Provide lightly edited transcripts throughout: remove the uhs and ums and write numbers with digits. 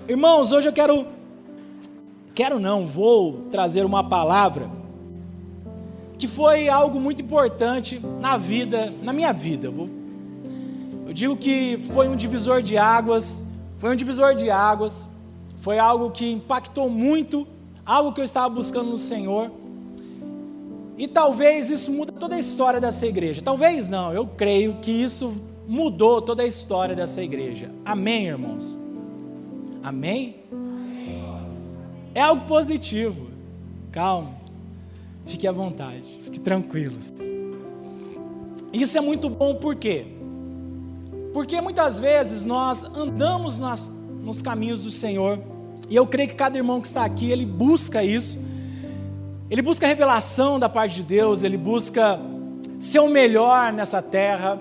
Irmãos, hoje vou trazer uma palavra que foi algo muito importante na minha vida. Eu digo que foi um divisor de águas, foi algo que impactou muito, algo que eu estava buscando no Senhor. E talvez isso mude toda a história dessa igreja. Talvez não, eu creio que isso mudou toda a história dessa igreja. Amém, irmãos? Amém? É algo positivo. Calma. Fique à vontade. Fique tranquilos. Isso é muito bom, por quê? Porque muitas vezes nós andamos nos caminhos do Senhor. E eu creio que cada irmão que está aqui, ele busca isso. Ele busca a revelação da parte de Deus. Ele busca ser o melhor nessa terra.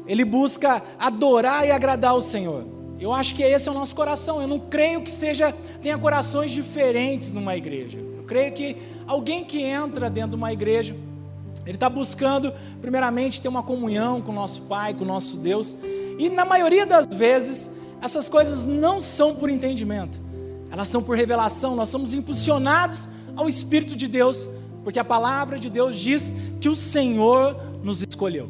Ele busca adorar e agradar o Senhor. Eu acho que esse é o nosso coração. Eu não creio que tenha corações diferentes numa igreja. Eu creio que alguém que entra dentro de uma igreja, ele está buscando, primeiramente, ter uma comunhão com o nosso Pai, com o nosso Deus. E na maioria das vezes, essas coisas não são por entendimento. Elas são por revelação. Nós somos impulsionados ao Espírito de Deus, porque a palavra de Deus diz que o Senhor nos escolheu.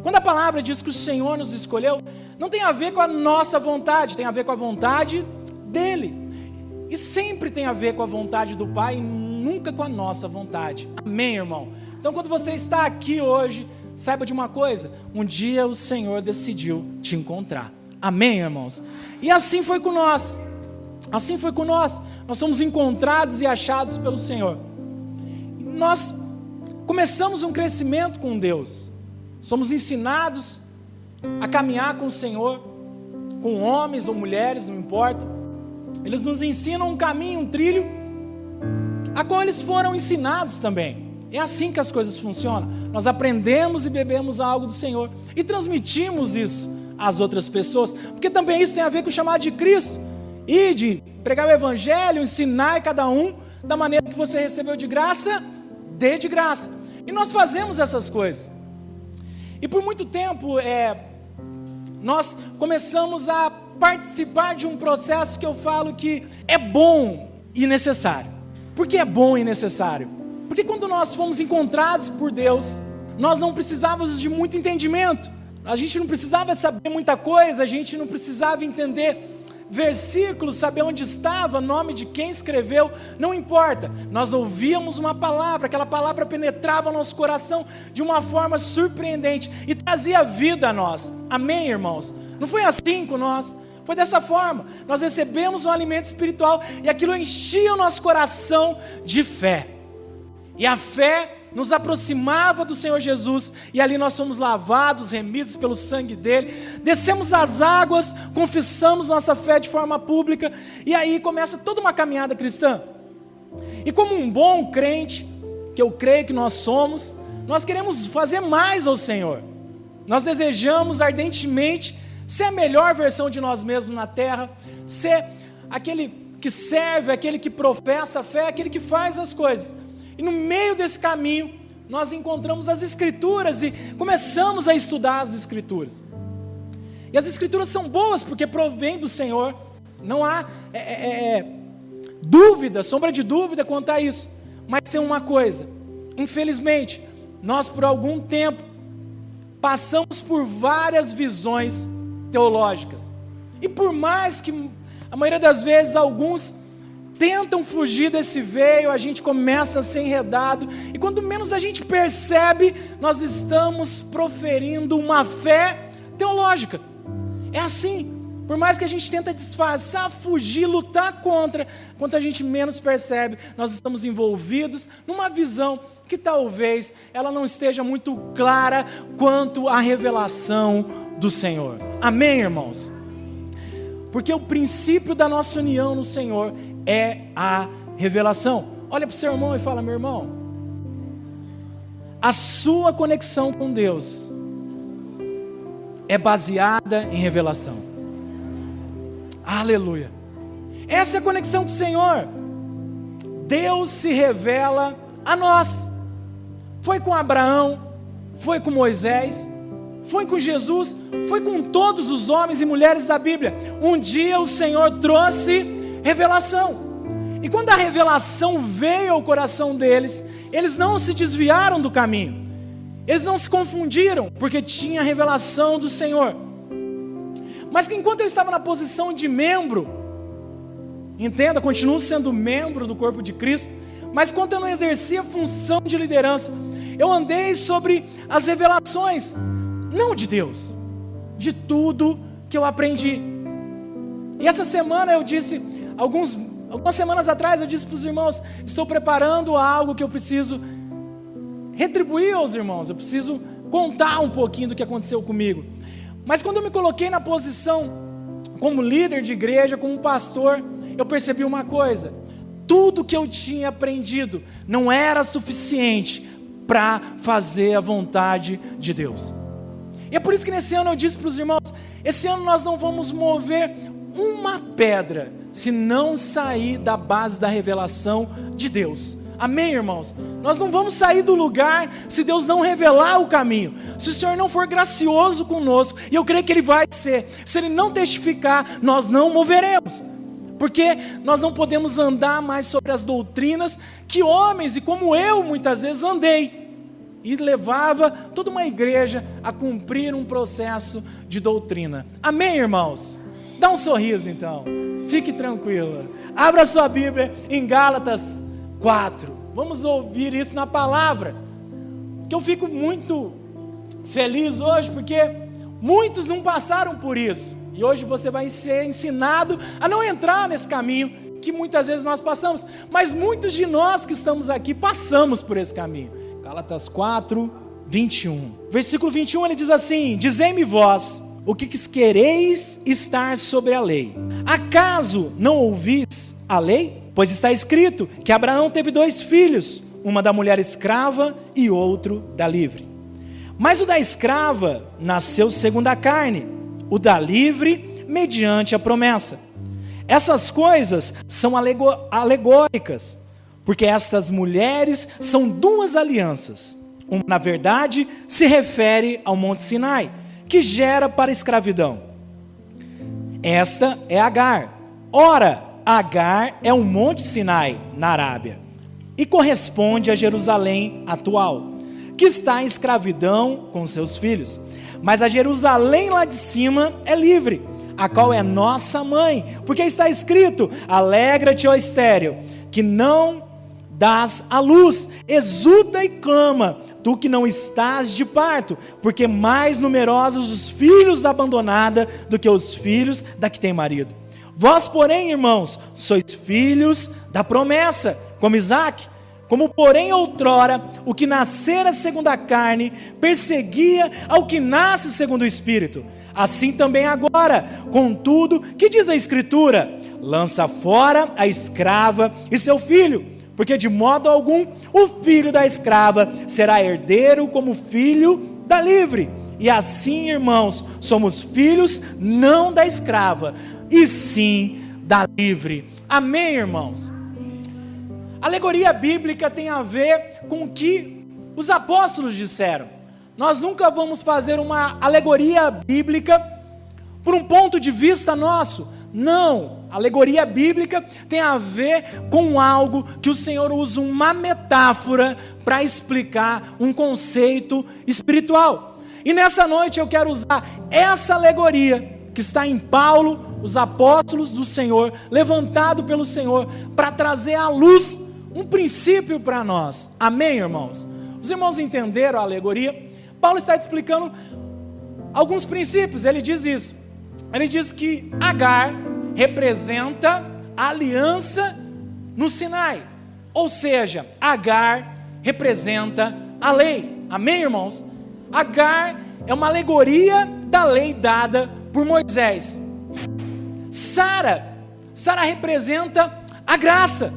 Quando a palavra diz que o Senhor nos escolheu, não tem a ver com a nossa vontade, tem a ver com a vontade dEle. E sempre tem a ver com a vontade do Pai, e nunca com a nossa vontade. Amém, irmão? Então, quando você está aqui hoje, saiba de uma coisa: um dia o Senhor decidiu te encontrar. Amém, irmãos? E assim foi com nós. Assim foi com nós. Nós somos encontrados e achados pelo Senhor. Nós começamos um crescimento com Deus. Somos ensinados a caminhar com o Senhor, com homens ou mulheres, não importa. Eles nos ensinam um caminho, um trilho, a qual eles foram ensinados também. É assim que as coisas funcionam. Nós aprendemos e bebemos algo do Senhor e transmitimos isso às outras pessoas, porque também isso tem a ver com o chamado de Cristo. E de pregar o Evangelho, ensinar cada um da maneira que você recebeu de graça, dê de graça. E nós fazemos essas coisas. E por muito tempo, nós começamos a participar de um processo que eu falo que é bom e necessário. Por que é bom e necessário? Porque quando nós fomos encontrados por Deus, nós não precisávamos de muito entendimento. A gente não precisava saber muita coisa, a gente não precisava entender versículos, saber onde estava, nome de quem escreveu, não importa. Nós ouvíamos uma palavra, aquela palavra penetrava o nosso coração de uma forma surpreendente e trazia vida a nós. Amém, irmãos? Não foi assim com nós, foi dessa forma. Nós recebemos um alimento espiritual e aquilo enchia o nosso coração de fé. E a fé nos aproximava do Senhor Jesus, e ali nós fomos lavados, remidos pelo sangue dele, descemos as águas, confessamos nossa fé de forma pública, e aí começa toda uma caminhada cristã. E como um bom crente, que eu creio que nós somos, nós queremos fazer mais ao Senhor. Nós desejamos ardentemente ser a melhor versão de nós mesmos na terra, ser aquele que serve, aquele que professa a fé, aquele que faz as coisas. E no meio desse caminho, nós encontramos as Escrituras e começamos a estudar as Escrituras. E as Escrituras são boas porque provém do Senhor. Não há dúvida, sombra de dúvida quanto a isso. Mas tem uma coisa: infelizmente, nós por algum tempo passamos por várias visões teológicas. E por mais que a maioria das vezes alguns tentam fugir desse veio, a gente começa a ser enredado, e quando menos a gente percebe, nós estamos proferindo uma fé teológica. É assim, por mais que a gente tenta disfarçar, fugir, lutar contra, quando a gente menos percebe, nós estamos envolvidos numa visão que talvez ela não esteja muito clara quanto à revelação do Senhor. Amém, irmãos? Porque o princípio da nossa união no Senhor é a revelação. Olha para o seu irmão e fala: meu irmão, a sua conexão com Deus é baseada em revelação. Aleluia. Essa é a conexão com o Senhor. Deus se revela a nós. Foi com Abraão, foi com Moisés, foi com Jesus, foi com todos os homens e mulheres da Bíblia. Um dia o Senhor trouxe revelação. E quando a revelação veio ao coração deles, eles não se desviaram do caminho, eles não se confundiram, porque tinha a revelação do Senhor. Mas que enquanto eu estava na posição de membro, entenda, continuo sendo membro do corpo de Cristo, mas quando eu não exercia a função de liderança, eu andei sobre as revelações, não de Deus, de tudo que eu aprendi. E essa semana eu disse, algumas semanas atrás eu disse para os irmãos, estou preparando algo que eu preciso retribuir aos irmãos, eu preciso contar um pouquinho do que aconteceu comigo. Mas quando eu me coloquei na posição como líder de igreja, como pastor, eu percebi uma coisa: tudo que eu tinha aprendido não era suficiente para fazer a vontade de Deus. E é por isso que nesse ano eu disse para os irmãos, esse ano nós não vamos mover uma pedra se não sair da base da revelação de Deus. Amém, irmãos? Nós não vamos sair do lugar se Deus não revelar o caminho, se o Senhor não for gracioso conosco, e eu creio que Ele vai ser. Se Ele não testificar, nós não moveremos, porque nós não podemos andar mais sobre as doutrinas que homens, e como eu muitas vezes andei, e levava toda uma igreja a cumprir um processo de doutrina. Amém, irmãos? Dá um sorriso então, fique tranquila, abra sua Bíblia em Gálatas 4, vamos ouvir isso na palavra, que eu fico muito feliz hoje, porque muitos não passaram por isso, e hoje você vai ser ensinado a não entrar nesse caminho que muitas vezes nós passamos, mas muitos de nós que estamos aqui passamos por esse caminho. Gálatas 4, 21, versículo 21, ele diz assim: dizei-me vós, o que quereis estar sobre a lei? Acaso não ouvis a lei? Pois está escrito que Abraão teve 2 filhos, uma da mulher escrava e outro da livre. Mas o da escrava nasceu segundo a carne, o da livre mediante a promessa. Essas coisas são alegóricas, porque estas mulheres são 2 alianças. Uma, na verdade, se refere ao Monte Sinai, que gera para a escravidão. Esta é Agar. Ora, Agar é o Monte Sinai, na Arábia, e corresponde a Jerusalém atual, que está em escravidão com seus filhos. Mas a Jerusalém lá de cima é livre, a qual é nossa mãe, porque está escrito: alegra-te, ó estéril, que não dás à luz, exulta e clama, tu que não estás de parto, porque mais numerosos os filhos da abandonada do que os filhos da que tem marido. Vós, porém, irmãos, sois filhos da promessa, como Isaque. Como, porém, outrora, o que nascera segundo a carne, perseguia ao que nasce segundo o Espírito. Assim também agora, contudo, que diz a Escritura? Lança fora a escrava e seu filho, porque de modo algum o filho da escrava será herdeiro como filho da livre. E assim, irmãos, somos filhos não da escrava, e sim da livre. Amém, irmãos? A alegoria bíblica tem a ver com o que os apóstolos disseram. Nós nunca vamos fazer uma alegoria bíblica por um ponto de vista nosso. Não, a alegoria bíblica tem a ver com algo que o Senhor usa uma metáfora para explicar um conceito espiritual. E nessa noite eu quero usar essa alegoria que está em Paulo, os apóstolos do Senhor, levantado pelo Senhor, para trazer à luz um princípio para nós. Amém, irmãos? Os irmãos entenderam a alegoria? Paulo está explicando alguns princípios. Ele diz isso. Ele diz que Agar representa a aliança no Sinai. Ou seja, Agar representa a lei. Amém, irmãos? Agar é uma alegoria da lei dada por Moisés. Sara representa a graça.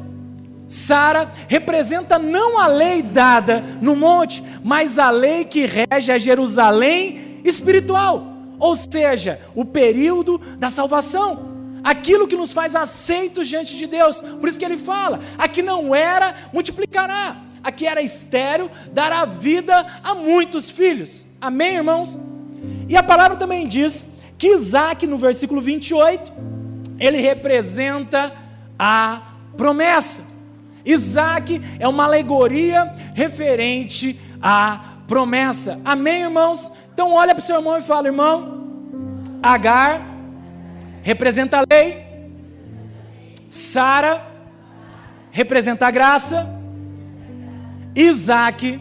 Sara representa não a lei dada no monte, mas a lei que rege a Jerusalém espiritual, ou seja, o período da salvação, aquilo que nos faz aceitos diante de Deus. Por isso que ele fala, aqui não era, multiplicará, aqui era estéril, dará vida a muitos filhos. Amém, irmãos? E a palavra também diz que Isaque, no versículo 28, ele representa a promessa. Isaac é uma alegoria referente à promessa. Amém, irmãos? Então olha para o seu irmão e fala: irmão, Agar representa a lei, Sara representa a graça, Isaac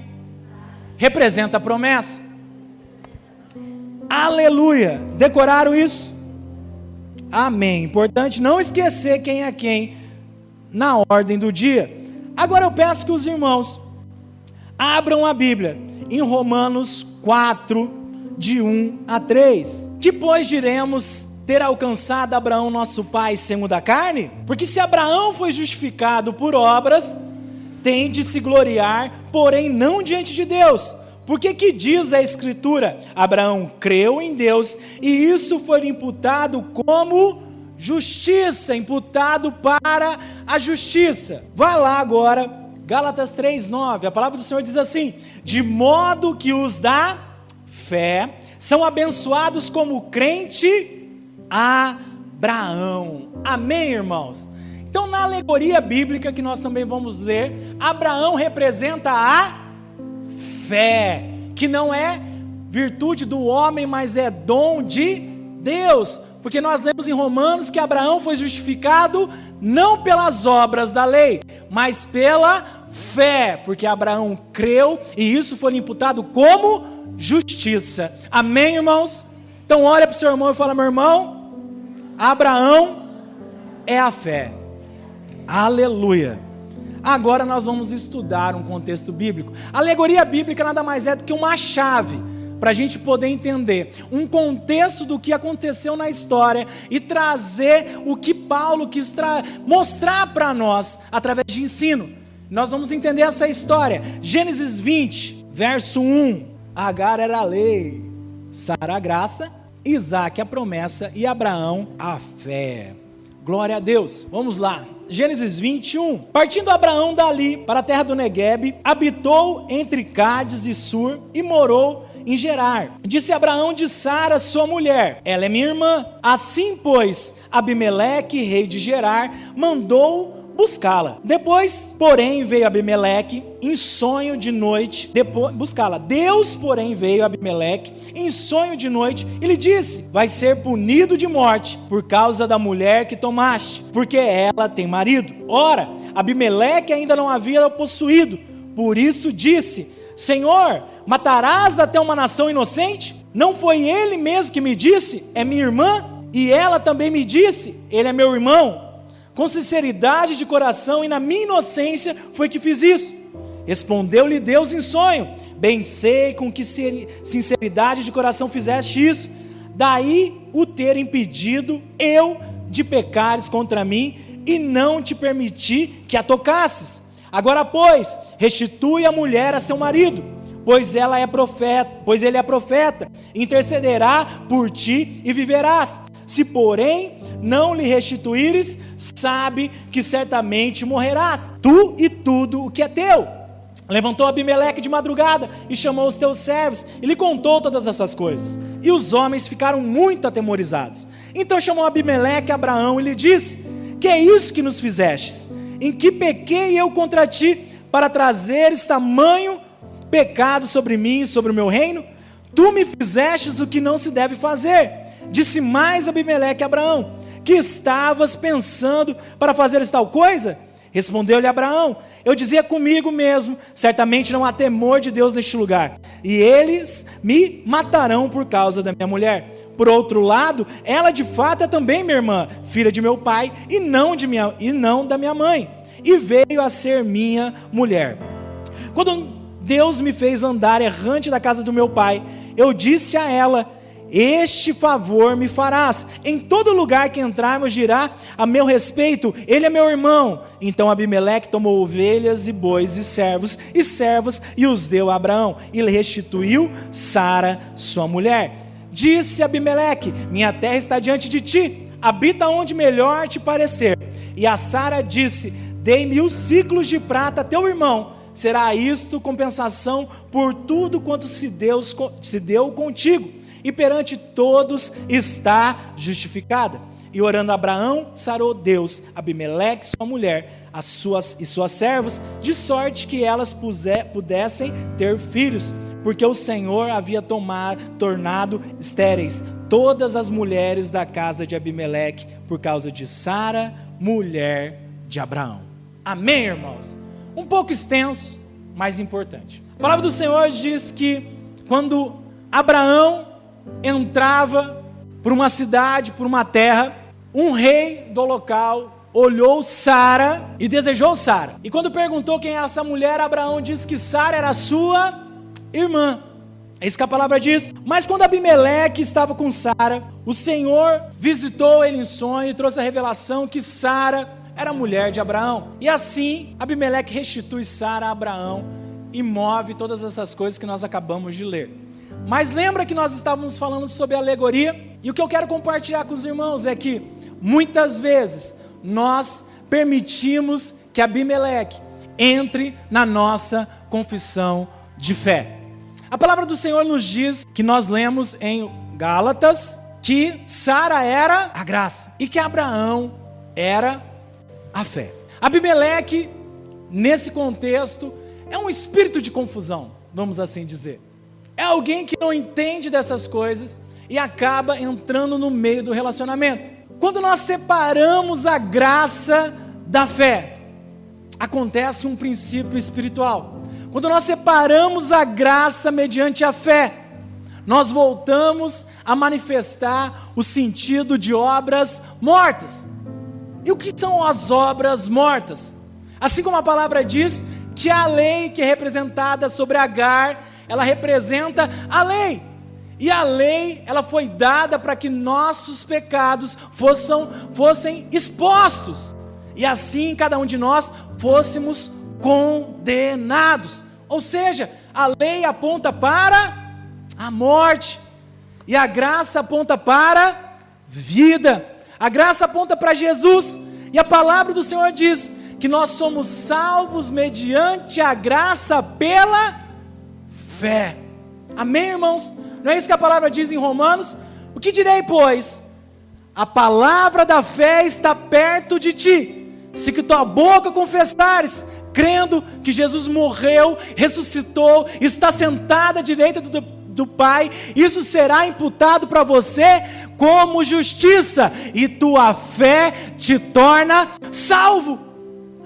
representa a promessa. Aleluia! Decoraram isso? Amém. Importante não esquecer quem é quem na ordem do dia. Agora eu peço que os irmãos abram a Bíblia em Romanos 4, de 1 a 3. Que pois diremos ter alcançado Abraão nosso pai segundo a carne? Porque se Abraão foi justificado por obras, tem de se gloriar, porém não diante de Deus. Porque que diz a Escritura? Abraão creu em Deus e isso foi imputado como justiça, imputado para a justiça. Vá lá agora, Gálatas 3:9, a palavra do Senhor diz assim: de modo que os da fé são abençoados como crente Abraão. Amém, irmãos? Então, na alegoria bíblica que nós também vamos ler, Abraão representa a fé, que não é virtude do homem, mas é dom de Deus, porque nós lemos em Romanos que Abraão foi justificado não pelas obras da lei, mas pela fé, porque Abraão creu e isso foi imputado como justiça. Amém, irmãos? Então olha para o seu irmão e fala: meu irmão, Abraão é a fé. Aleluia. Agora nós vamos estudar um contexto bíblico. A alegoria bíblica nada mais é do que uma chave para a gente poder entender um contexto do que aconteceu na história e trazer o que Paulo quis mostrar para nós através de ensino. Nós vamos entender essa história. Gênesis 20, verso 1. Agar era a lei, Sara a graça, Isaac a promessa e Abraão a fé. Glória a Deus. Vamos lá. Gênesis 21. Partindo Abraão dali para a terra do Neguebe, habitou entre Cádiz e Sur e morou em Gerar. Disse Abraão de Sara, sua mulher: ela é minha irmã. Assim, pois, Abimeleque, rei de Gerar, mandou buscá-la. Depois, porém, veio Abimeleque em sonho de noite buscá-la. Deus, porém, veio a Abimeleque em sonho de noite e lhe disse: vai ser punido de morte por causa da mulher que tomaste, porque ela tem marido. Ora, Abimeleque ainda não havia possuído, por isso disse: Senhor, matarás até uma nação inocente? Não foi ele mesmo que me disse: é minha irmã? E ela também me disse: ele é meu irmão. Com sinceridade de coração e na minha inocência foi que fiz isso. Respondeu-lhe Deus em sonho: bem sei com que sinceridade de coração fizeste isso, daí o ter impedido eu de pecares contra mim e não te permiti que a tocasses. Agora, pois, restitui a mulher a seu marido, pois ele é profeta, intercederá por ti e viverás. Se, porém, não lhe restituíres, sabe que certamente morrerás, tu e tudo o que é teu. Levantou Abimeleque de madrugada e chamou os teus servos e lhe contou todas essas coisas. E os homens ficaram muito atemorizados. Então chamou Abimeleque a Abraão e lhe disse: que é isso que nos fizestes? Em que pequei eu contra ti para trazeres tamanho pecado sobre mim e sobre o meu reino? Tu me fizestes o que não se deve fazer. Disse mais Abimeleque a Abraão: que estavas pensando para fazeres tal coisa? Respondeu-lhe Abraão: eu dizia comigo mesmo, certamente não há temor de Deus neste lugar, e eles me matarão por causa da minha mulher. Por outro lado, ela de fato é também minha irmã, filha de meu pai, e não da minha mãe, e veio a ser minha mulher. Quando Deus me fez andar errante da casa do meu pai, eu disse a ela: este favor me farás, em todo lugar que entrarmos dirá a meu respeito: ele é meu irmão. Então Abimeleque tomou ovelhas e bois e servos e servas e os deu a Abraão, e lhe restituiu Sara sua mulher. Disse Abimeleque: minha terra está diante de ti, habita onde melhor te parecer. E a Sara disse: dei 1000 siclos de prata a teu irmão, será isto compensação por tudo quanto se deu contigo, e perante todos está justificada. E orando Abraão, sarou Deus Abimeleque, sua mulher, as suas servas, de sorte que elas pudessem ter filhos, porque o Senhor havia tornado estéreis todas as mulheres da casa de Abimeleque, por causa de Sara, mulher de Abraão. Amém, irmãos? Um pouco extenso, mas importante. A palavra do Senhor diz que quando Abraão entrava por uma cidade, por uma terra, um rei do local olhou Sara e desejou Sara. E quando perguntou quem era essa mulher, Abraão disse que Sara era sua irmã. É isso que a palavra diz. Mas quando Abimeleque estava com Sara, o Senhor visitou ele em sonho e trouxe a revelação que Sara era mulher de Abraão. E assim, Abimeleque restitui Sara a Abraão e move todas essas coisas que nós acabamos de ler. Mas lembra que nós estávamos falando sobre alegoria? E o que eu quero compartilhar com os irmãos é que muitas vezes nós permitimos que Abimeleque entre na nossa confissão de fé. A palavra do Senhor nos diz, que nós lemos em Gálatas, que Sara era a graça e que Abraão era a fé. Abimeleque, nesse contexto, é um espírito de confusão, vamos assim dizer. É alguém que não entende dessas coisas e acaba entrando no meio do relacionamento. Quando nós separamos a graça da fé, acontece um princípio espiritual. Quando nós separamos a graça mediante a fé, nós voltamos a manifestar o sentido de obras mortas. E o que são as obras mortas? Assim como a palavra diz que a lei que é representada sobre Agar, ela representa a lei. E a lei, ela foi dada para que nossos pecados fossem expostos. E assim cada um de nós fôssemos condenados. Ou seja, a lei aponta para a morte. E a graça aponta para a vida. A graça aponta para Jesus. E a palavra do Senhor diz que nós somos salvos mediante a graça pela fé. Amém, irmãos? Não é isso que a palavra diz em Romanos? O que direi, pois? A palavra da fé está perto de ti. Se que tua boca confessares, crendo que Jesus morreu, ressuscitou, está sentado à direita do Pai, isso será imputado para você como justiça, e tua fé te torna salvo.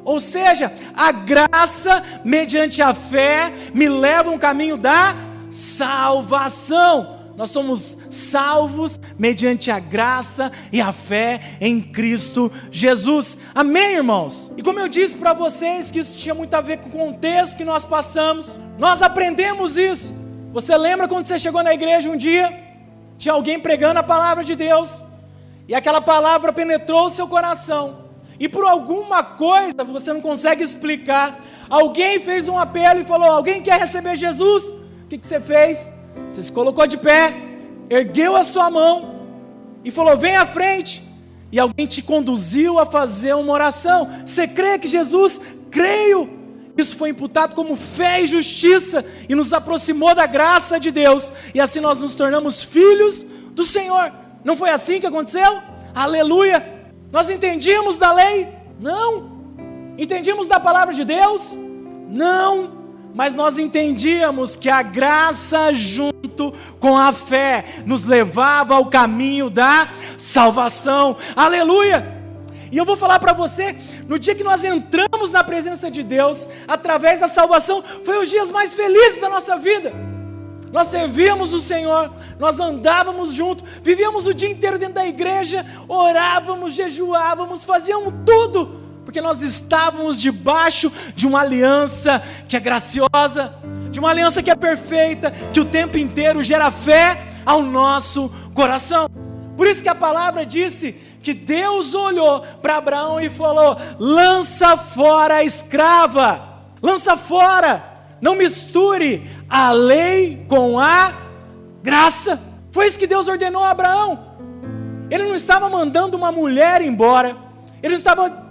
Ou seja, a graça mediante a fé me leva a um caminho da salvação. Nós somos salvos mediante a graça e a fé em Cristo Jesus. Amém, irmãos? E como eu disse para vocês que isso tinha muito a ver com o contexto que nós passamos, nós aprendemos isso. Você lembra quando você chegou na igreja um dia, tinha alguém pregando a palavra de Deus, e aquela palavra penetrou o seu coração, e por alguma coisa, você não consegue explicar, alguém fez um apelo e falou: alguém quer receber Jesus? O que você fez? Você se colocou de pé, ergueu a sua mão e falou: vem à frente. E alguém te conduziu a fazer uma oração. Você crê que Jesus? Creio. Isso foi imputado como fé e justiça e nos aproximou da graça de Deus. E assim nós nos tornamos filhos do Senhor. Não foi assim que aconteceu? Aleluia! Nós entendíamos da lei? Não. Entendíamos da palavra de Deus? Não. Mas nós entendíamos que a graça junto com a fé nos levava ao caminho da salvação. Aleluia! E eu vou falar para você, no dia que nós entramos na presença de Deus, através da salvação, foi os dias mais felizes da nossa vida. Nós servíamos o Senhor, nós andávamos juntos, vivíamos o dia inteiro dentro da igreja, orávamos, jejuávamos, fazíamos tudo, porque nós estávamos debaixo de uma aliança que é graciosa, de uma aliança que é perfeita, que o tempo inteiro gera fé ao nosso coração. Por isso que a palavra disse que Deus olhou para Abraão e falou: lança fora a escrava, lança fora, não misture a lei com a graça. Foi isso que Deus ordenou a Abraão. Ele não estava mandando uma mulher embora, ele não estava,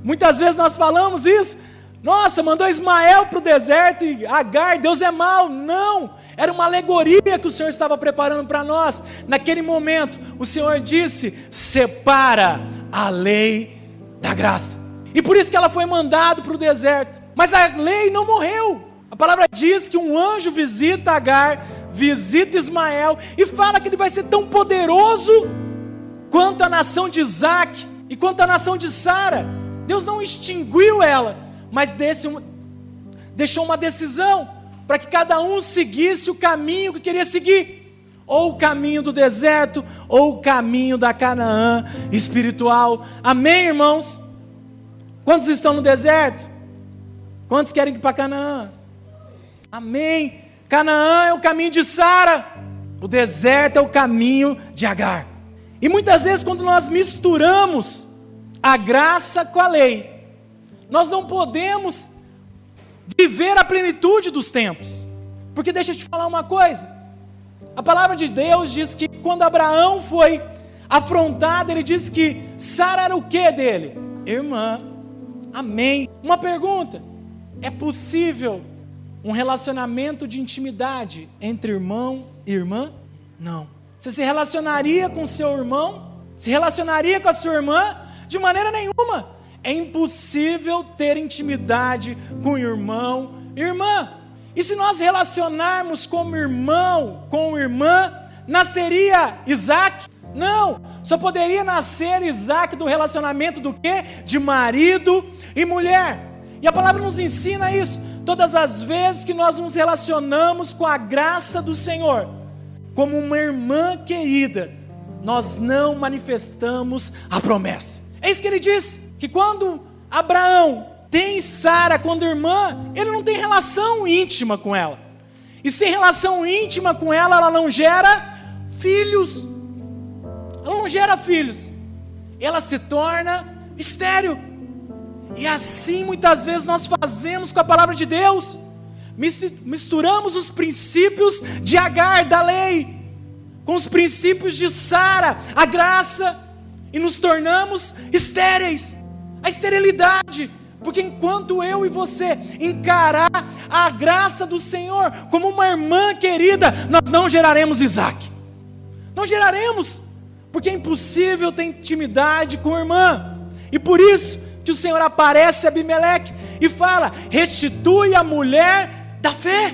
muitas vezes nós falamos isso, Nossa, mandou Ismael para o deserto e Agar, Deus é mau. Não, era uma alegoria que o Senhor estava preparando para nós. Naquele momento, o Senhor disse: separa a lei da graça. E por isso que ela foi mandada para o deserto. Mas a lei não morreu. A palavra diz que um anjo visita Agar, visita Ismael e fala que ele vai ser tão poderoso quanto a nação de Isaac e quanto a nação de Sara. Deus não extinguiu ela, mas deixou uma decisão para que cada um seguisse o caminho que queria seguir, ou o caminho do deserto, ou o caminho da Canaã espiritual. Amém, irmãos? Quantos estão no deserto? Quantos querem ir para Canaã? Amém. Canaã é o caminho de Sara, o deserto é o caminho de Agar. E muitas vezes quando nós misturamos a graça com a lei, nós não podemos viver a plenitude dos tempos. Porque deixa eu te falar uma coisa, a palavra de Deus diz que quando Abraão foi afrontado, ele disse que Sara era o que dele? Irmã. Amém. Uma pergunta: é possível um relacionamento de intimidade entre irmão e irmã? Não. Você se relacionaria com seu irmão? Se relacionaria com a sua irmã? De maneira nenhuma. É impossível ter intimidade com irmão e irmã. E se nós relacionarmos como irmão com irmã, nasceria Isaac? Não, só poderia nascer Isaac do relacionamento do quê? De marido e mulher. E a palavra nos ensina isso. Todas as vezes que nós nos relacionamos com a graça do Senhor, como uma irmã querida, nós não manifestamos a promessa. É isso que ele diz, que quando Abraão tem Sara quando irmã, ele não tem relação íntima com ela. E sem relação íntima com ela, ela não gera filhos. Ela não gera filhos. Ela se torna estéril. E assim muitas vezes nós fazemos com a palavra de Deus. Misturamos os princípios de Agar, da lei, com os princípios de Sara, a graça, e nos tornamos estéreis. A esterilidade, porque enquanto eu e você encarar a graça do Senhor como uma irmã querida, nós não geraremos Isaac. Não geraremos, porque é impossível ter intimidade com a irmã. E por isso que o Senhor aparece a Abimeleque e fala: restitui a mulher da fé,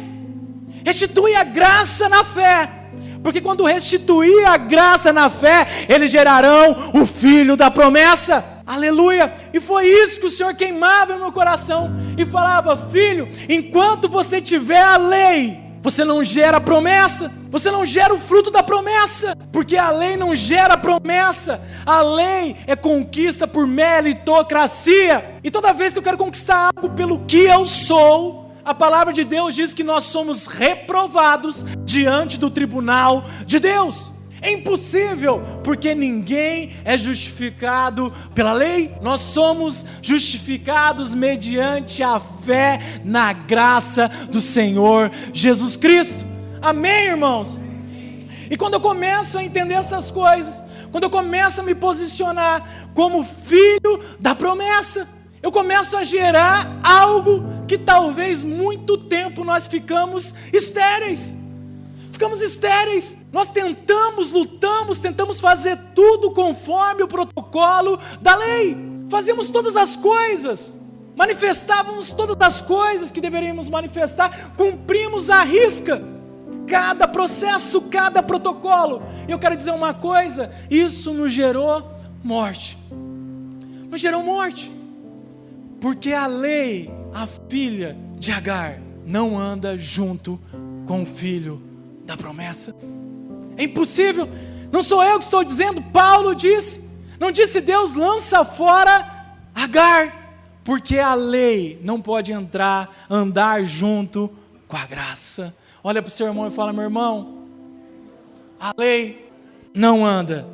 restitui a graça na fé, porque quando restituir a graça na fé, eles gerarão o filho da promessa. Aleluia. E foi isso que o Senhor queimava no meu coração e falava: filho, enquanto você tiver a lei, você não gera promessa, você não gera o fruto da promessa, porque a lei não gera promessa. A lei é conquista por meritocracia. E toda vez que eu quero conquistar algo pelo que eu sou, a palavra de Deus diz que nós somos reprovados diante do tribunal de Deus. É impossível, porque ninguém é justificado pela lei. Nós somos justificados mediante a fé na graça do Senhor Jesus Cristo. Amém, irmãos? E quando eu começo a entender essas coisas, quando eu começo a me posicionar como filho da promessa, eu começo a gerar algo que talvez muito tempo nós ficamos estéreis. Ficamos estéreis, nós lutamos, tentamos fazer tudo conforme o protocolo da lei, fazíamos todas as coisas, manifestávamos todas as coisas que deveríamos manifestar, cumprimos à risca cada processo, cada protocolo. E eu quero dizer uma coisa: isso nos gerou morte, porque a lei, a filha de Agar, não anda junto com o filho da promessa. É impossível. Não sou eu que estou dizendo, Paulo disse. Não disse Deus: lança fora Agar, porque a lei não pode andar junto com a graça. Olha para o seu irmão e fala: meu irmão, a lei não anda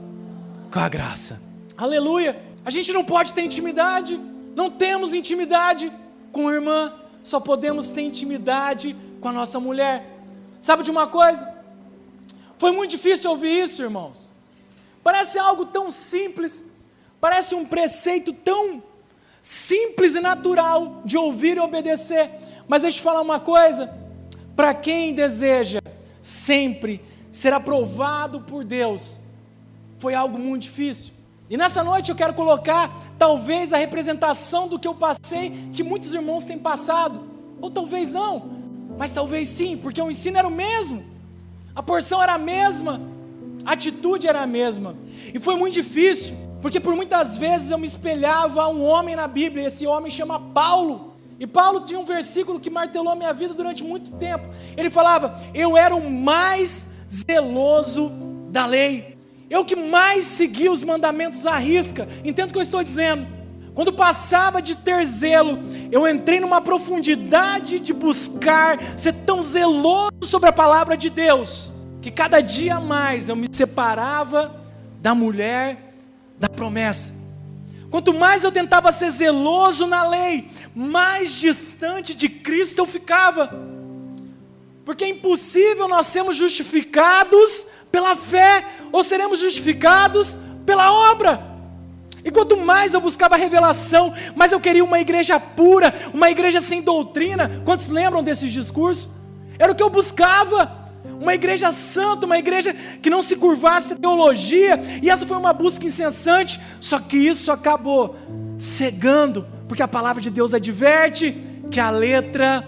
com a graça. Aleluia. A gente não pode ter intimidade, não temos intimidade com a irmã, só podemos ter intimidade com a nossa mulher. Sabe de uma coisa? Foi muito difícil ouvir isso, irmãos. Parece algo tão simples, parece um preceito tão simples e natural de ouvir e obedecer. Mas deixa eu te falar uma coisa, para quem deseja sempre ser aprovado por Deus, foi algo muito difícil. E nessa noite eu quero colocar talvez a representação do que eu passei, que muitos irmãos têm passado, ou talvez não, mas talvez sim, porque o ensino era o mesmo, a porção era a mesma, a atitude era a mesma, e foi muito difícil, porque por muitas vezes eu me espelhava a um homem na Bíblia, e esse homem chama Paulo, e Paulo tinha um versículo que martelou a minha vida durante muito tempo, ele falava, eu era o mais zeloso da lei, eu que mais seguia os mandamentos à risca. Entenda o que eu estou dizendo? Quando passava de ter zelo, eu entrei numa profundidade de buscar ser tão zeloso sobre a palavra de Deus, que cada dia mais eu me separava da mulher da promessa. Quanto mais eu tentava ser zeloso na lei, mais distante de Cristo eu ficava. Porque é impossível nós sermos justificados pela fé, ou seremos justificados pela obra. E quanto mais eu buscava revelação, mais eu queria uma igreja pura, uma igreja sem doutrina. Quantos lembram desses discursos? Era o que eu buscava, uma igreja santa, uma igreja que não se curvasse a teologia, e essa foi uma busca incessante, só que isso acabou cegando, porque a palavra de Deus adverte que a letra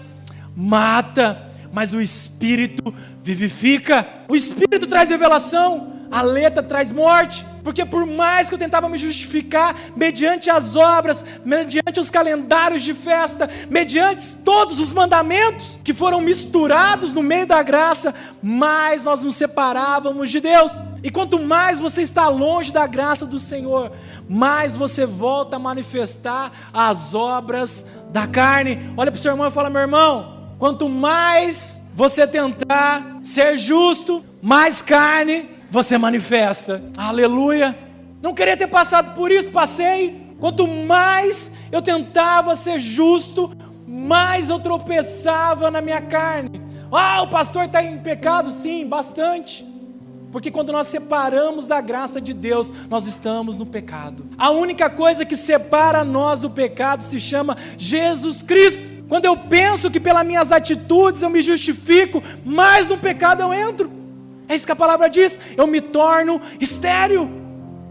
mata, mas o Espírito vivifica. O Espírito traz revelação, a letra traz morte, porque por mais que eu tentava me justificar, mediante as obras, mediante os calendários de festa, mediante todos os mandamentos, que foram misturados no meio da graça, mais nós nos separávamos de Deus, e quanto mais você está longe da graça do Senhor, mais você volta a manifestar as obras da carne. Olha para o seu irmão e fala, meu irmão, quanto mais você tentar ser justo, mais carne você manifesta. Aleluia. Não queria ter passado por isso, passei. Quanto mais eu tentava ser justo, mais eu tropeçava na minha carne. O pastor está em pecado? Sim, bastante. Porque quando nós separamos da graça de Deus, nós estamos no pecado. A única coisa que separa nós do pecado se chama Jesus Cristo. Quando eu penso que pelas minhas atitudes eu me justifico, mais no pecado eu entro. É isso que a palavra diz, eu me torno estéril.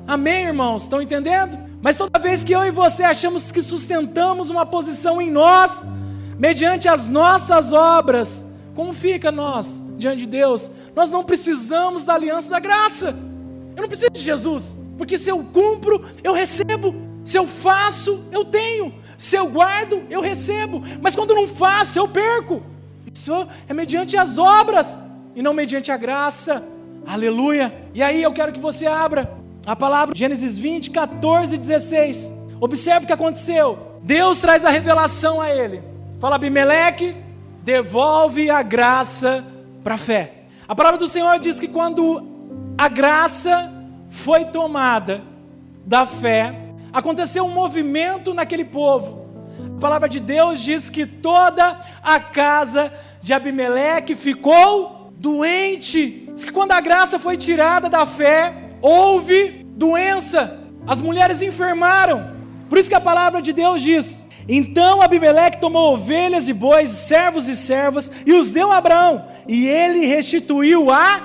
Amém, irmãos? Estão entendendo? Mas toda vez que eu e você achamos que sustentamos uma posição em nós, mediante as nossas obras, como fica nós diante de Deus? Nós não precisamos da aliança da graça. Eu não preciso de Jesus, porque se eu cumpro, eu recebo. Se eu faço, eu tenho. Se eu guardo, eu recebo. Mas quando eu não faço, eu perco. Isso é mediante as obras e não mediante a graça. Aleluia. E aí eu quero que você abra a palavra Gênesis 20, 14 e 16. Observe o que aconteceu. Deus traz a revelação a ele. Fala, Abimeleque, devolve a graça para a fé. A palavra do Senhor diz que quando a graça foi tomada da fé, aconteceu um movimento naquele povo. A palavra de Deus diz que toda a casa de Abimeleque ficou doente. Diz que quando a graça foi tirada da fé, houve doença. As mulheres enfermaram. Por isso que a palavra de Deus diz: então Abimeleque tomou ovelhas e bois, servos e servas, e os deu a Abraão, e ele restituiu a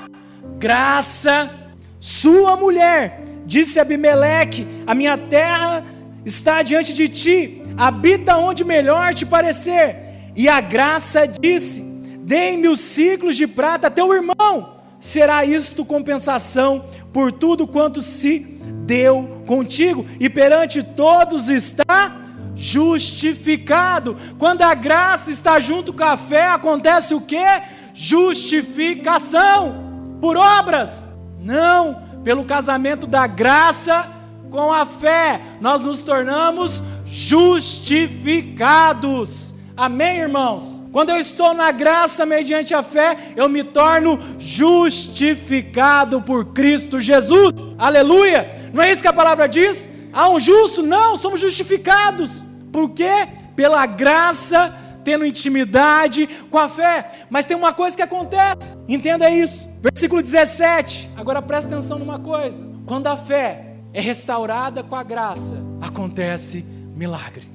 graça. Sua mulher disse a Abimeleque: a minha terra está diante de ti, habita onde melhor te parecer. E a graça disse: dei-me os ciclos de prata a teu irmão, será isto compensação por tudo quanto se deu contigo, e perante todos está justificado. Quando a graça está junto com a fé, acontece o quê? Justificação. Por obras? Não, pelo casamento da graça com a fé, nós nos tornamos justificados. Amém, irmãos? Quando eu estou na graça mediante a fé, eu me torno justificado por Cristo Jesus. Aleluia! Não é isso que a palavra diz? Há um justo? Não, somos justificados. Por quê? Pela graça, tendo intimidade com a fé. Mas tem uma coisa que acontece, entenda isso. Versículo 17, agora presta atenção numa coisa. Quando a fé é restaurada com a graça, acontece milagre.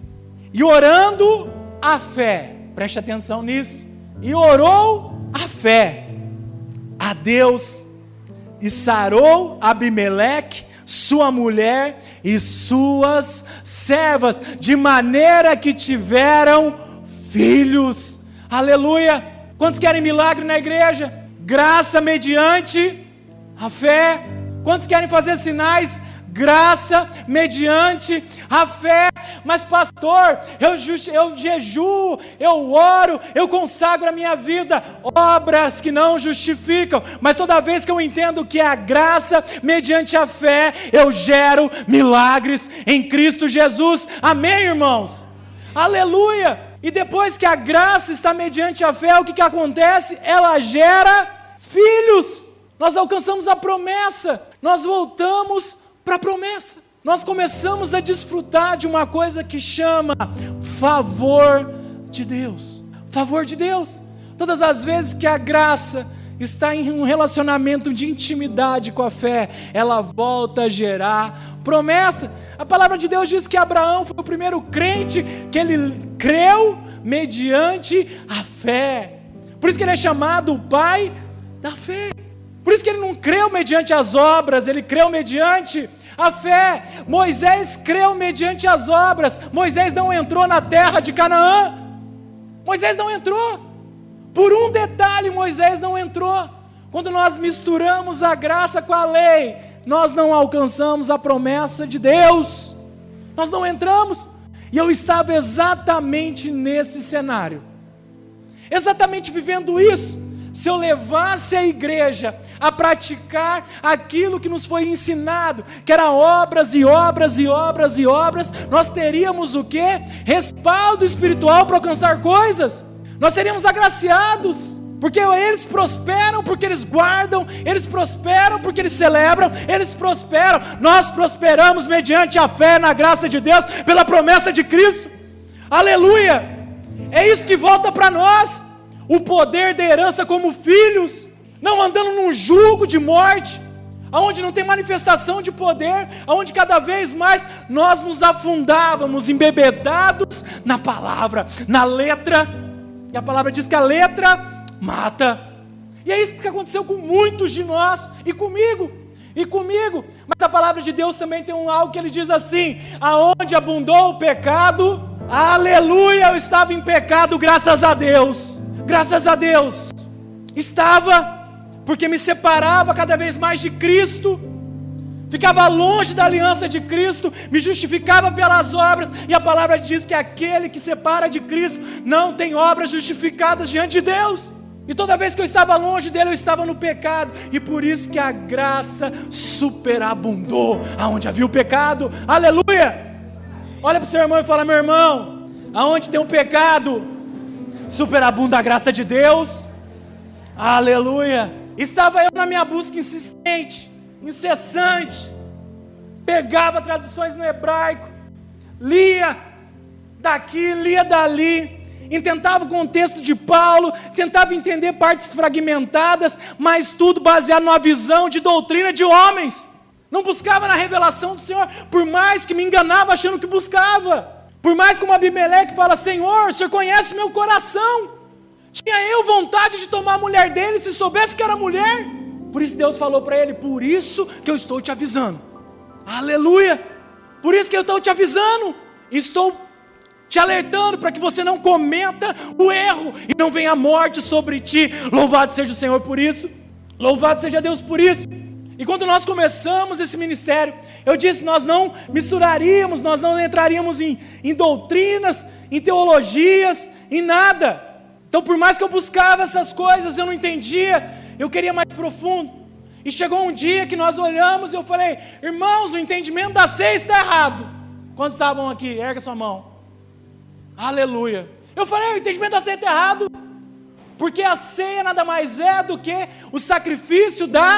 E orando a fé, preste atenção nisso, e orou a fé a Deus, e sarou Abimeleque, sua mulher e suas servas, de maneira que tiveram filhos. Aleluia! Quantos querem milagre na igreja? Graça mediante a fé. Quantos querem fazer sinais? Graça mediante a fé. Mas pastor, eu jejuo, eu oro, eu consagro a minha vida, obras que não justificam, mas toda vez que eu entendo que é a graça mediante a fé, eu gero milagres em Cristo Jesus. Amém, irmãos? Aleluia! E depois que a graça está mediante a fé, o que acontece? Ela gera filhos. Nós alcançamos a promessa, nós voltamos para a promessa. Nós começamos a desfrutar de uma coisa que chama favor de Deus. Favor de Deus. Todas as vezes que a graça está em um relacionamento de intimidade com a fé, ela volta a gerar promessa. A palavra de Deus diz que Abraão foi o primeiro crente que ele creu mediante a fé. Por isso que ele é chamado o pai da fé. Por isso que ele não creu mediante as obras, ele creu mediante a fé. Moisés creu mediante as obras. Moisés não entrou na terra de Canaã. Moisés não entrou. Por um detalhe, Moisés não entrou. Quando nós misturamos a graça com a lei, nós não alcançamos a promessa de Deus. Nós não entramos. E eu estava exatamente nesse cenário. Exatamente vivendo isso. Se eu levasse a igreja a praticar aquilo que nos foi ensinado, que era obras e obras e obras e obras, nós teríamos o quê? Respaldo espiritual para alcançar coisas. Nós seríamos agraciados, porque eles prosperam porque eles guardam, eles prosperam porque eles celebram, eles prosperam. Nós prosperamos mediante a fé na graça de Deus, pela promessa de Cristo. Aleluia! É isso que volta para nós. O poder da herança como filhos, não andando num jugo de morte, aonde não tem manifestação de poder, aonde cada vez mais nós nos afundávamos, embebedados na palavra, na letra, e a palavra diz que a letra mata, e é isso que aconteceu com muitos de nós, e comigo, mas a palavra de Deus também tem algo que ele diz assim: aonde abundou o pecado, aleluia, eu estava em pecado, graças a Deus, estava, porque me separava cada vez mais de Cristo, ficava longe da aliança de Cristo, me justificava pelas obras, e a palavra diz que aquele que separa de Cristo não tem obras justificadas diante de Deus, e toda vez que eu estava longe dele, eu estava no pecado, e por isso que a graça superabundou, aonde havia o pecado, aleluia. Olha para o seu irmão e fala: meu irmão, aonde tem um pecado, superabunda a graça de Deus, aleluia. Estava eu na minha busca insistente, incessante, pegava traduções no hebraico, lia daqui, lia dali, tentava o contexto de Paulo, tentava entender partes fragmentadas, mas tudo baseado numa visão de doutrina de homens, não buscava na revelação do Senhor, por mais que me enganava achando que buscava. Por mais como Abimeleque fala: Senhor, o Senhor conhece meu coração. Tinha eu vontade de tomar a mulher dele, se soubesse que era mulher. Por isso Deus falou para ele: por isso que eu estou te avisando. Aleluia. Por isso que eu estou te avisando. Estou te alertando para que você não cometa o erro e não venha a morte sobre ti. Louvado seja o Senhor por isso. Louvado seja Deus por isso. E quando nós começamos esse ministério, eu disse: nós não misturaríamos, nós não entraríamos em doutrinas, em teologias, em nada. Então, por mais que eu buscava essas coisas, eu não entendia, eu queria mais profundo. E chegou um dia que nós olhamos e eu falei: irmãos, o entendimento da ceia está errado. Quantos estavam aqui? Erga sua mão. Aleluia. Eu falei: o entendimento da ceia está errado, porque a ceia nada mais é do que o sacrifício da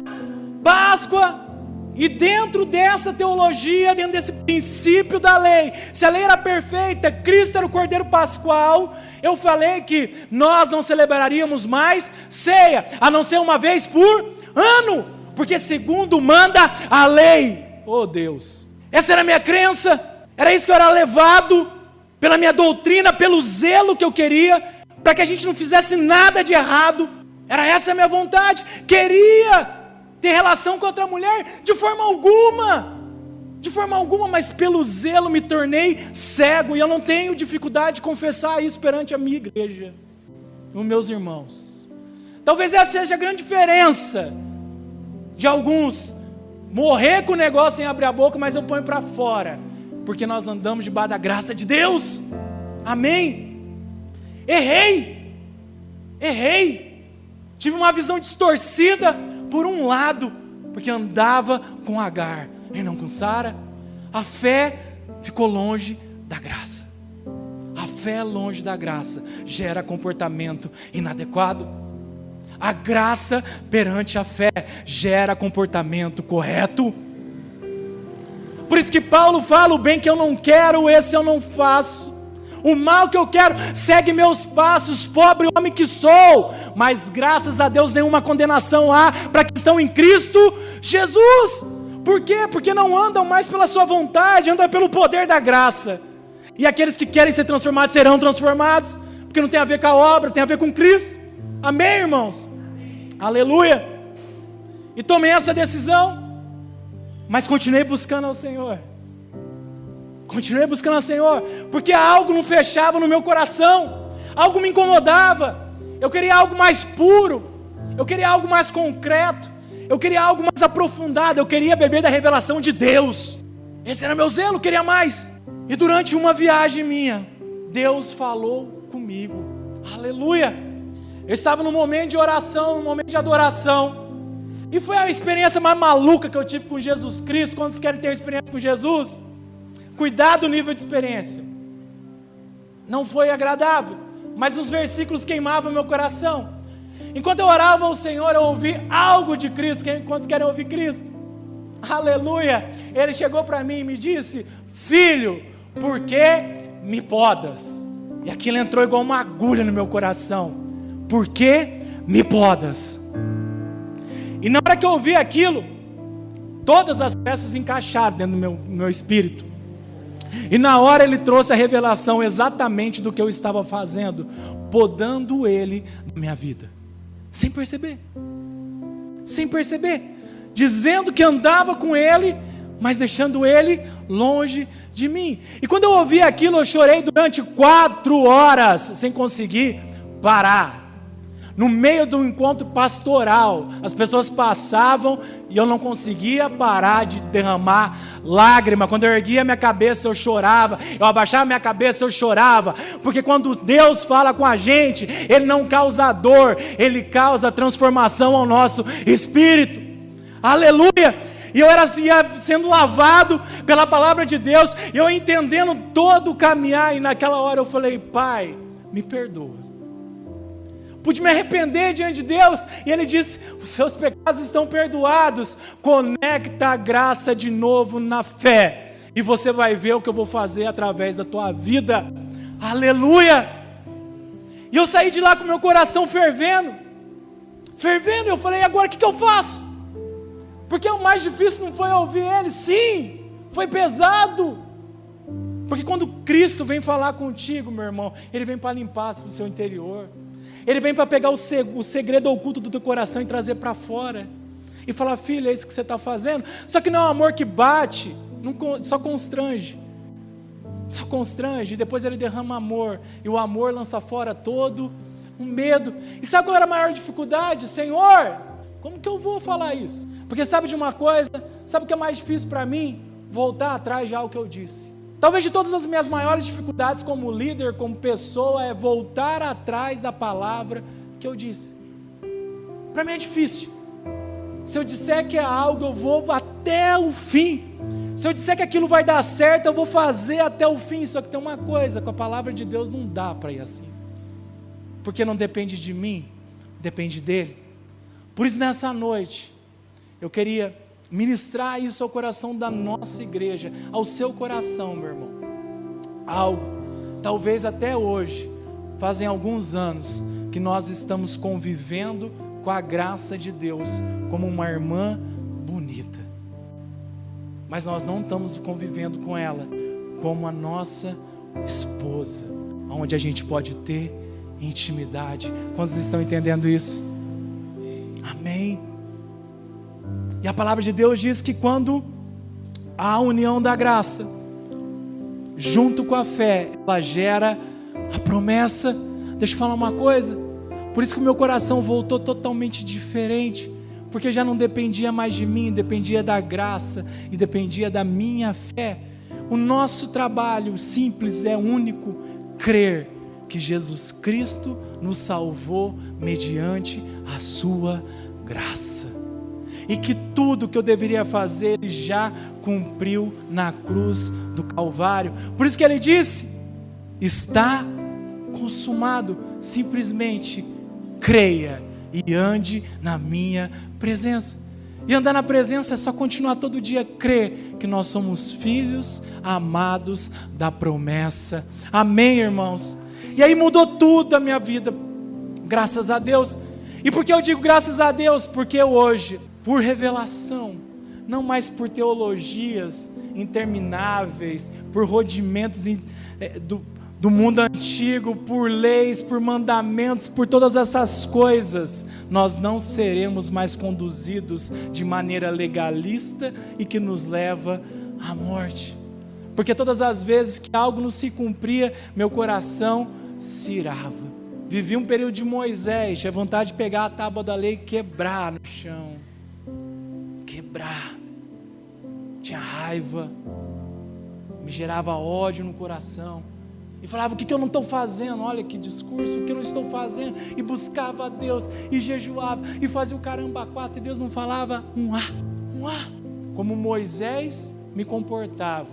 Páscoa, e dentro dessa teologia, dentro desse princípio da lei, se a lei era perfeita, Cristo era o Cordeiro Pascual, eu falei que nós não celebraríamos mais ceia, a não ser uma vez por ano, porque segundo manda a lei. Oh Deus, essa era a minha crença, Era isso que eu era levado pela minha doutrina, pelo zelo que eu queria, para que a gente não fizesse nada de errado. Era essa a minha vontade. Queria ter relação com outra mulher de forma alguma, mas pelo zelo me tornei cego, e eu não tenho dificuldade de confessar isso perante a minha igreja, os meus irmãos. Talvez essa seja a grande diferença de alguns morrer com o negócio sem abrir a boca, mas eu ponho para fora, porque nós andamos debaixo da graça de Deus. Amém? Errei, tive uma visão distorcida por um lado, porque andava com Agar e não com Sara. A fé ficou longe da graça. A fé longe da graça gera comportamento inadequado. A graça perante a fé gera comportamento correto. Por isso que Paulo fala: o bem que eu não quero, esse eu não faço. O mal que eu quero segue meus passos, pobre homem que sou. Mas graças a Deus nenhuma condenação há para que estão em Cristo Jesus. Por quê? Porque não andam mais pela sua vontade, andam pelo poder da graça. E aqueles que querem ser transformados serão transformados, porque não tem a ver com a obra, tem a ver com Cristo. Amém, irmãos? Amém. Aleluia. E tomei essa decisão, mas continuei buscando ao Senhor. Porque algo não fechava no meu coração, algo me incomodava. Eu queria algo mais puro, eu queria algo mais concreto, eu queria algo mais aprofundado, eu queria beber da revelação de Deus. Esse era meu zelo, eu queria mais. E durante uma viagem minha, Deus falou comigo. Aleluia. Eu estava num momento de oração, num momento de adoração, e foi a experiência mais maluca que eu tive com Jesus Cristo. Quantos querem ter uma experiência com Jesus? Cuidado do nível de experiência. Não foi agradável, mas os versículos queimavam meu coração. Enquanto eu orava ao Senhor, eu ouvi algo de Cristo. Quantos querem ouvir Cristo? Aleluia. Ele chegou para mim e me disse: filho, por que me podas? E aquilo entrou igual uma agulha no meu coração. Por que me podas? E na hora que eu ouvi aquilo, todas as peças encaixaram dentro do meu espírito. E na hora ele trouxe a revelação exatamente do que eu estava fazendo, podando ele na minha vida, sem perceber, dizendo que andava com ele, mas deixando ele longe de mim. E quando eu ouvi aquilo, eu chorei durante 4 horas, sem conseguir parar. No meio do encontro pastoral, as pessoas passavam e eu não conseguia parar de derramar lágrima. Quando eu erguia minha cabeça, eu chorava. Eu abaixava minha cabeça, eu chorava. Porque quando Deus fala com a gente, Ele não causa dor, Ele causa transformação ao nosso espírito. Aleluia! E eu ia sendo lavado pela palavra de Deus, e eu entendendo todo o caminhar, e naquela hora eu falei: Pai, me perdoa. Pude me arrepender diante de Deus, e Ele disse: os seus pecados estão perdoados, conecta a graça de novo na fé, e você vai ver o que eu vou fazer através da tua vida. Aleluia! E eu saí de lá com meu coração fervendo, eu falei: agora o que eu faço? Porque o mais difícil não foi ouvir Ele, sim, foi pesado, porque quando Cristo vem falar contigo, meu irmão, Ele vem para limpar o seu interior. Ele vem para pegar o segredo oculto do teu coração e trazer para fora. E falar: filho, é isso que você está fazendo? Só que não é um amor que bate, só constrange. E depois ele derrama amor. E o amor lança fora todo o medo. E sabe qual era a maior dificuldade? Senhor, como que eu vou falar isso? Porque sabe de uma coisa? Sabe o que é mais difícil para mim? Voltar atrás de algo que eu disse. Talvez de todas as minhas maiores dificuldades como líder, como pessoa, é voltar atrás da palavra que eu disse. Para mim é difícil. Se eu disser que é algo, eu vou até o fim. Se eu disser que aquilo vai dar certo, eu vou fazer até o fim. Só que tem uma coisa, com a palavra de Deus não dá para ir assim. Porque não depende de mim, depende dEle. Por isso nessa noite, eu queria ministrar isso ao coração da nossa igreja, ao seu coração, meu irmão. Algo, talvez até hoje, fazem alguns anos, que nós estamos convivendo com a graça de Deus, como uma irmã bonita. Mas nós não estamos convivendo com ela, como a nossa esposa, onde a gente pode ter intimidade. Quantos estão entendendo isso? Amém. E a palavra de Deus diz que quando há a união da graça junto com a fé, ela gera a promessa. Deixa eu falar uma coisa, por isso que o meu coração voltou totalmente diferente, porque já não dependia mais de mim, dependia da graça e dependia da minha fé. O nosso trabalho simples é único: crer que Jesus Cristo nos salvou mediante a sua graça, e que tudo que eu deveria fazer Ele já cumpriu na cruz do Calvário. Por isso que Ele disse: está consumado. Simplesmente creia e ande na minha presença. E andar na presença é só continuar todo dia, crer que nós somos filhos amados da promessa. Amém, irmãos? E aí mudou tudo a minha vida, graças a Deus. E por que eu digo graças a Deus? Porque eu hoje, por revelação, não mais por teologias intermináveis, por rudimentos do mundo antigo, por leis, por mandamentos, por todas essas coisas, nós não seremos mais conduzidos de maneira legalista e que nos leva à morte. Porque todas as vezes que algo não se cumpria, meu coração se irava. Vivi um período de Moisés, tinha vontade de pegar a tábua da lei e quebrar no chão. Quebrar. Tinha raiva, me gerava ódio no coração. E falava: o que eu não estou fazendo? Olha que discurso, o que eu não estou fazendo? E buscava a Deus, e jejuava, e fazia o caramba 4, e Deus não falava um A. Como Moisés me comportava,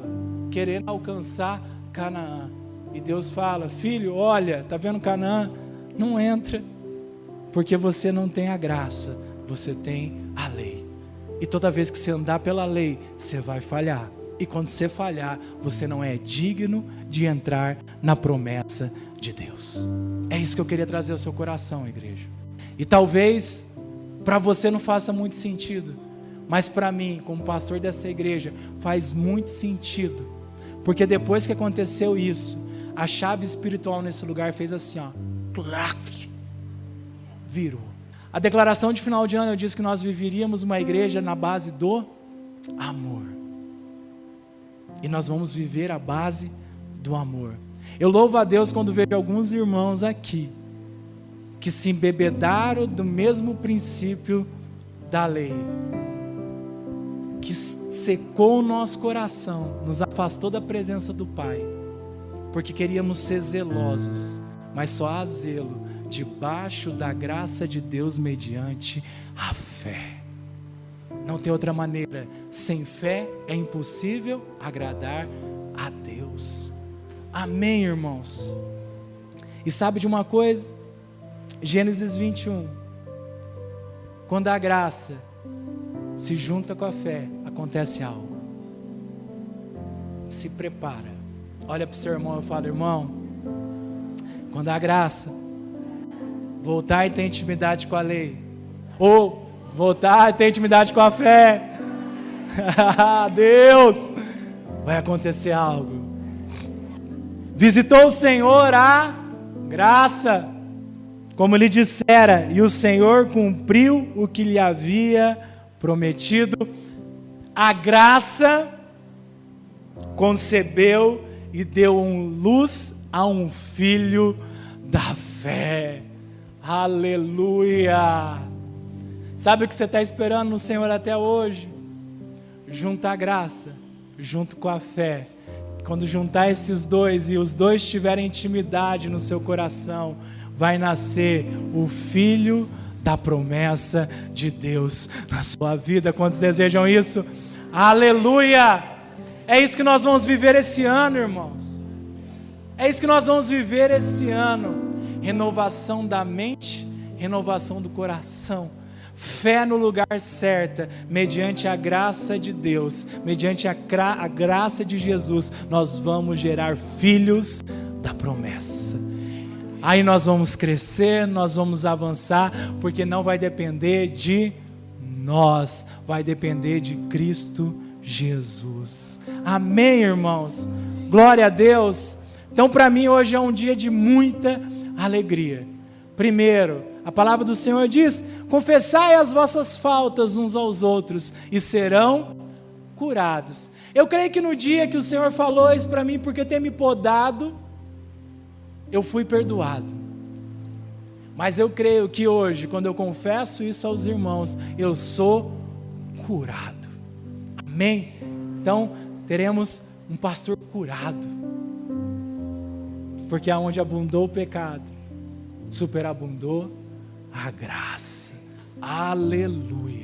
querendo alcançar Canaã. E Deus fala: filho, olha, está vendo Canaã? Não entra, porque você não tem a graça, você tem a lei. E toda vez que você andar pela lei, você vai falhar. E quando você falhar, você não é digno de entrar na promessa de Deus. É isso que eu queria trazer ao seu coração, igreja. E talvez para você não faça muito sentido, mas para mim, como pastor dessa igreja, faz muito sentido. Porque depois que aconteceu isso, a chave espiritual nesse lugar fez assim, ó, virou. A declaração de final de ano eu disse que nós viveríamos uma igreja na base do amor. E nós vamos viver a base do amor. Eu louvo a Deus quando vejo alguns irmãos aqui que se embebedaram do mesmo princípio da lei, que secou o nosso coração, nos afastou da presença do Pai, porque queríamos ser zelosos, mas só há zelo debaixo da graça de Deus mediante a fé. Não tem outra maneira. Sem fé é impossível agradar a Deus. Amém, irmãos? E sabe de uma coisa? Gênesis 21. Quando a graça se junta com a fé, acontece algo. Se prepara. Olha para o seu irmão e fala: irmão, quando a graça voltar e ter intimidade com a lei, ou voltar e ter intimidade com a fé, Deus, vai acontecer algo. Visitou o Senhor a graça, como lhe dissera, e o Senhor cumpriu o que lhe havia prometido. A graça concebeu e deu luz a um filho da fé. Aleluia! Sabe o que você está esperando no Senhor até hoje? Junta a graça, junto com a fé. Quando juntar esses dois e os dois tiverem intimidade no seu coração, vai nascer o filho da promessa de Deus na sua vida. Quantos desejam isso? Aleluia! É isso que nós vamos viver esse ano, irmãos. É isso que nós vamos viver esse ano. Renovação da mente, renovação do coração. Fé no lugar certo, mediante a graça de Deus, mediante a graça de Jesus, nós vamos gerar filhos da promessa. Aí nós vamos crescer, nós vamos avançar, porque não vai depender de nós, vai depender de Cristo Jesus. Amém, irmãos? Glória a Deus. Então, para mim, hoje é um dia de muita alegria. Primeiro, a palavra do Senhor diz: confessai as vossas faltas uns aos outros e serão curados. Eu creio que no dia que o Senhor falou isso para mim, porque ter me podado, eu fui perdoado. Mas eu creio que hoje, quando eu confesso isso aos irmãos, eu sou curado. Amém? Então, teremos um pastor curado. Porque aonde abundou o pecado, superabundou a graça. Aleluia.